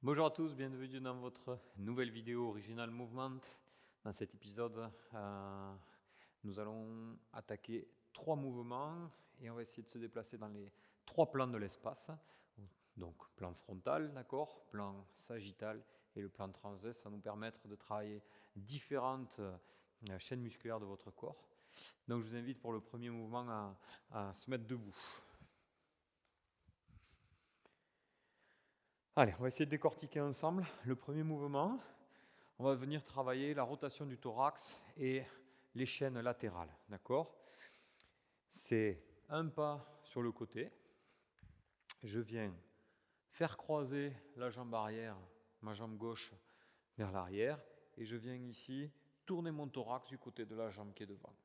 Bonjour à tous, bienvenue dans votre nouvelle vidéo Original Movement. Dans cet épisode, nous allons attaquer 3 mouvements et on va essayer de se déplacer dans les 3 plans de l'espace. Donc plan frontal, d'accord, plan sagittal et le plan transverse. Ça va nous permettre de travailler différentes chaînes musculaires de votre corps. Donc je vous invite pour le premier mouvement à se mettre debout. Allez, on va essayer de décortiquer ensemble le premier mouvement. On va venir travailler la rotation du thorax et les chaînes latérales, d'accord? C'est un pas sur le côté. Je viens faire croiser la jambe arrière, ma jambe gauche vers l'arrière, et je viens ici tourner mon thorax du côté de la jambe qui est devant.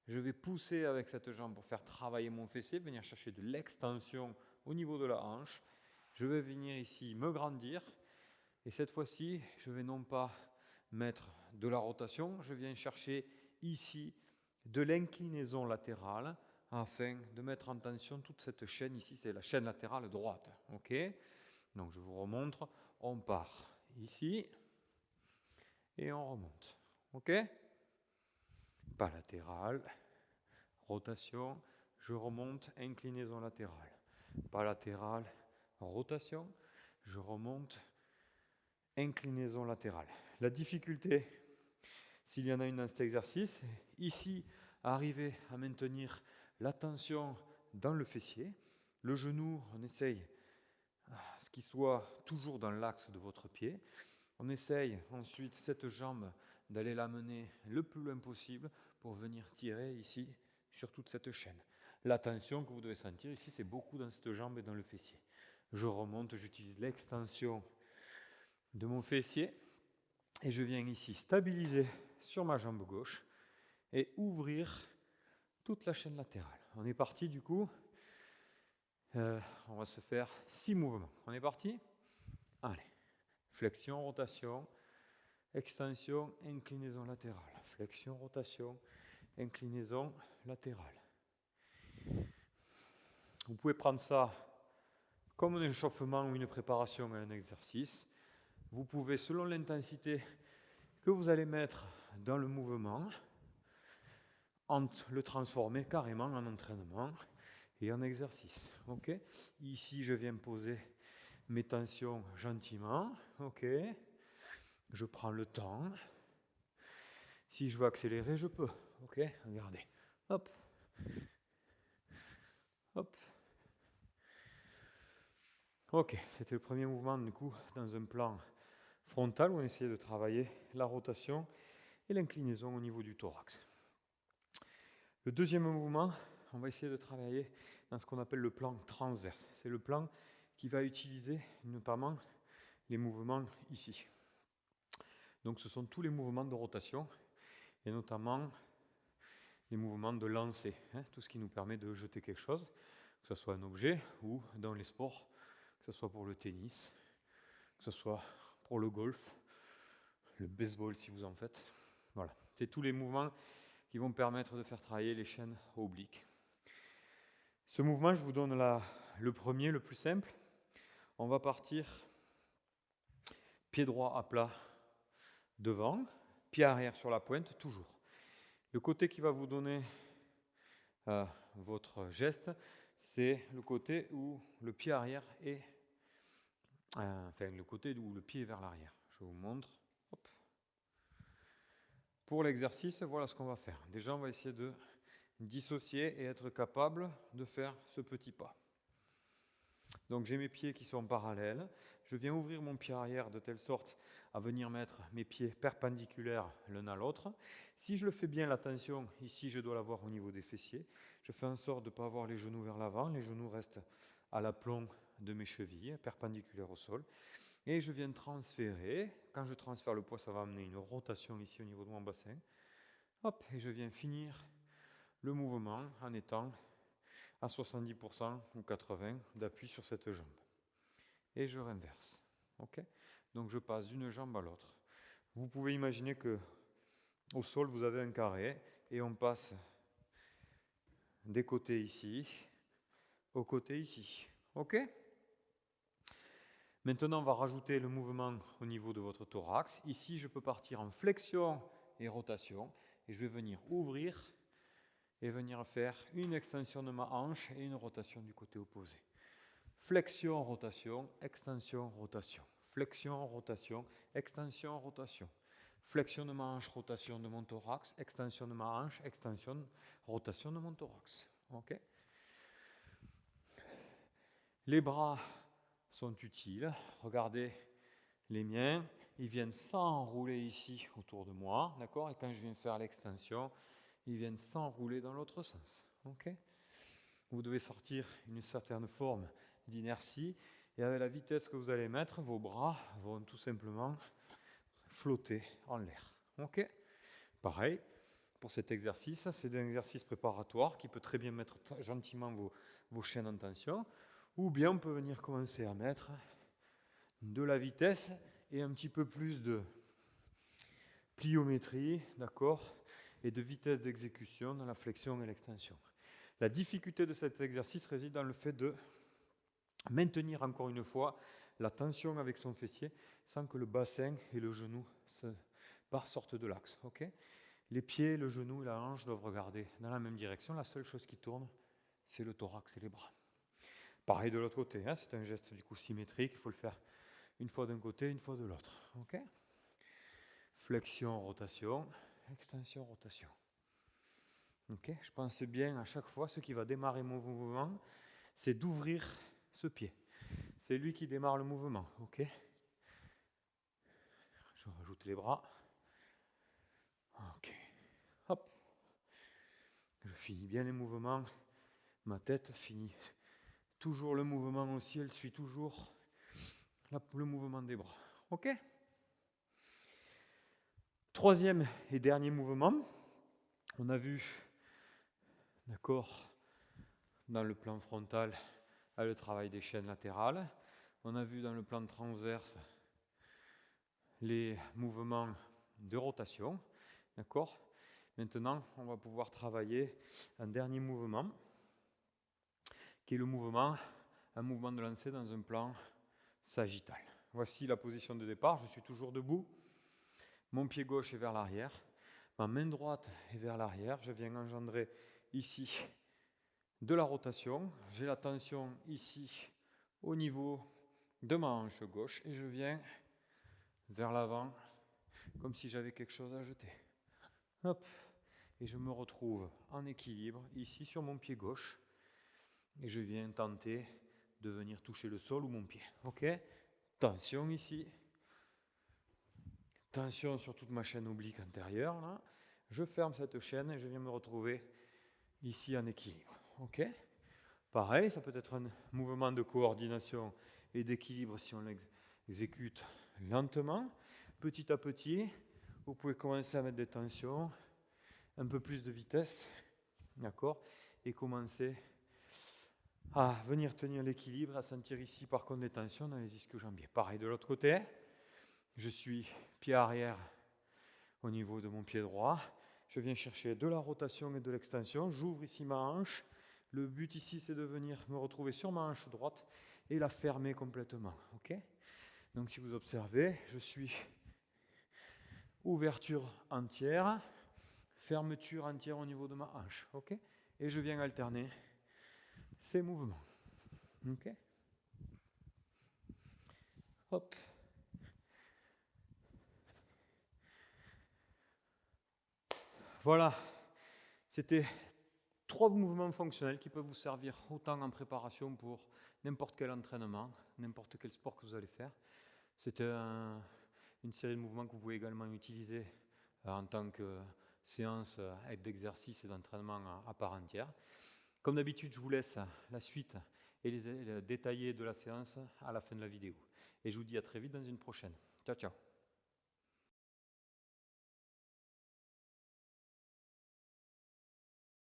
Je vais pousser avec cette jambe pour faire travailler mon fessier, venir chercher de l'extension au niveau de la hanche. Je vais venir ici me grandir, et cette fois-ci, je vais non pas mettre de la rotation, je viens chercher ici de l'inclinaison latérale afin de mettre en tension toute cette chaîne ici, c'est la chaîne latérale droite. Ok? Donc je vous remontre, on part ici et on remonte. Ok? Pas latéral, rotation, je remonte, inclinaison latérale. Pas latérale, rotation, je remonte, inclinaison latérale. La difficulté, s'il y en a une dans cet exercice, ici, arriver à maintenir la tension dans le fessier. Le genou, on essaye ce qui soit toujours dans l'axe de votre pied. On essaye ensuite cette jambe d'aller l'amener le plus loin possible pour venir tirer ici sur toute cette chaîne. La tension que vous devez sentir ici, c'est beaucoup dans cette jambe et dans le fessier. Je remonte, j'utilise l'extension de mon fessier et je viens ici stabiliser sur ma jambe gauche et ouvrir toute la chaîne latérale. On est parti du coup, on va se faire 6 mouvements. On est parti? Allez, flexion, rotation, extension, inclinaison latérale. Flexion, rotation, inclinaison latérale. Vous pouvez prendre ça comme un échauffement ou une préparation à un exercice. Vous pouvez, selon l'intensité que vous allez mettre dans le mouvement, le transformer carrément en entraînement et en exercice. Okay? Ici, je viens poser mes tensions gentiment. Okay? Je prends le temps. Si je veux accélérer, je peux. Okay? Regardez. Hop. Hop. Ok, c'était le premier mouvement du coup dans un plan frontal où on essayait de travailler la rotation et l'inclinaison au niveau du thorax. Le deuxième mouvement, on va essayer de travailler dans ce qu'on appelle le plan transverse. C'est le plan qui va utiliser notamment les mouvements ici. Donc ce sont tous les mouvements de rotation et notamment les mouvements de lancer, tout ce qui nous permet de jeter quelque chose, que ce soit un objet ou dans les sports, que ce soit pour le tennis, que ce soit pour le golf, le baseball si vous en faites. Voilà, c'est tous les mouvements qui vont permettre de faire travailler les chaînes obliques. Ce mouvement, je vous donne le premier, le plus simple. On va partir pied droit à plat devant, pied arrière sur la pointe, toujours. Le côté qui va vous donner votre geste, c'est le côté où le pied arrière est, le côté où le pied est vers l'arrière. Je vous montre. Hop. Pour l'exercice, voilà ce qu'on va faire. Déjà, on va essayer de dissocier et être capable de faire ce petit pas. Donc j'ai mes pieds qui sont parallèles. Je viens ouvrir mon pied arrière de telle sorte à venir mettre mes pieds perpendiculaires l'un à l'autre. Si je le fais bien, la tension, ici, je dois l'avoir au niveau des fessiers. Je fais en sorte de ne pas avoir les genoux vers l'avant. Les genoux restent à l'aplomb de mes chevilles, perpendiculaires au sol. Et je viens transférer. Quand je transfère le poids, ça va amener une rotation ici au niveau de mon bassin. Hop, et je viens finir le mouvement en étant à 70% ou 80% d'appui sur cette jambe. Et je renverse. Okay? Donc je passe d'une jambe à l'autre. Vous pouvez imaginer que au sol, vous avez un carré et on passe des côtés ici, au côté ici. Ok? Maintenant, on va rajouter le mouvement au niveau de votre thorax. Ici, je peux partir en flexion et rotation. Et je vais venir ouvrir et venir faire une extension de ma hanche et une rotation du côté opposé. Flexion, rotation, extension, rotation. Flexion, rotation, extension, rotation. Flexion de ma hanche, rotation de mon thorax, extension de ma hanche, extension, rotation de mon thorax. Okay. Les bras sont utiles. Regardez les miens, ils viennent s'enrouler ici autour de moi, d'accord? Et quand je viens faire l'extension, ils viennent s'enrouler dans l'autre sens. Okay. Vous devez sortir une certaine forme d'inertie et avec la vitesse que vous allez mettre, vos bras vont tout simplement flotter en l'air. Okay. Pareil, pour cet exercice, c'est un exercice préparatoire qui peut très bien mettre gentiment vos chaînes en tension, ou bien on peut venir commencer à mettre de la vitesse et un petit peu plus de pliométrie, d'accord, et de vitesse d'exécution dans la flexion et l'extension. La difficulté de cet exercice réside dans le fait de maintenir encore une fois la tension avec son fessier sans que le bassin et le genou sortent de l'axe. Okay. Les pieds, le genou et la hanche doivent regarder dans la même direction. La seule chose qui tourne, c'est le thorax et les bras. Pareil de l'autre côté, hein, c'est un geste du coup symétrique, il faut le faire une fois d'un côté, une fois de l'autre. Okay. Flexion, rotation, extension, rotation. Okay. Je pense bien à chaque fois, ce qui va démarrer mon mouvement, c'est d'ouvrir ce pied. C'est lui qui démarre le mouvement. Okay. Je rajoute les bras. Ok. Hop. Je finis bien les mouvements. Ma tête finit toujours le mouvement aussi. Elle suit toujours le mouvement des bras. Ok. Troisième et dernier mouvement. On a vu, d'accord, dans le plan frontal, le travail des chaînes latérales. On a vu dans le plan transverse les mouvements de rotation. D'accord. Maintenant, on va pouvoir travailler un dernier mouvement, qui est le mouvement, un mouvement de lancer dans un plan sagittal. Voici la position de départ. Je suis toujours debout. Mon pied gauche est vers l'arrière. Ma main droite est vers l'arrière. Je viens engendrer ici de la rotation. J'ai la tension ici au niveau de ma hanche gauche et je viens vers l'avant comme si j'avais quelque chose à jeter. Hop. Et je me retrouve en équilibre ici sur mon pied gauche et je viens tenter de venir toucher le sol ou mon pied. Ok. Tension ici. Tension sur toute ma chaîne oblique antérieure. Là. Je ferme cette chaîne et je viens me retrouver ici en équilibre. Ok. Pareil, ça peut être un mouvement de coordination et d'équilibre si on l'exécute lentement. Petit à petit, vous pouvez commencer à mettre des tensions, un peu plus de vitesse, d'accord, et commencer à venir tenir l'équilibre, à sentir ici par contre des tensions dans les ischio-jambiers. Pareil de l'autre côté, je suis pied arrière au niveau de mon pied droit, je viens chercher de la rotation et de l'extension, j'ouvre ici ma hanche, le but ici c'est de venir me retrouver sur ma hanche droite et la fermer complètement. Okay. Donc si vous observez, je suis ouverture entière, fermeture entière au niveau de ma hanche. Okay. Et je viens alterner ces mouvements. Okay. Hop. Voilà, c'était 3 mouvements fonctionnels qui peuvent vous servir autant en préparation pour n'importe quel entraînement, n'importe quel sport que vous allez faire. C'était une série de mouvements que vous pouvez également utiliser en tant que séance d'exercice et d'entraînement à part entière. Comme d'habitude, je vous laisse la suite et les détaillés de la séance à la fin de la vidéo. Et je vous dis à très vite dans une prochaine. Ciao, ciao.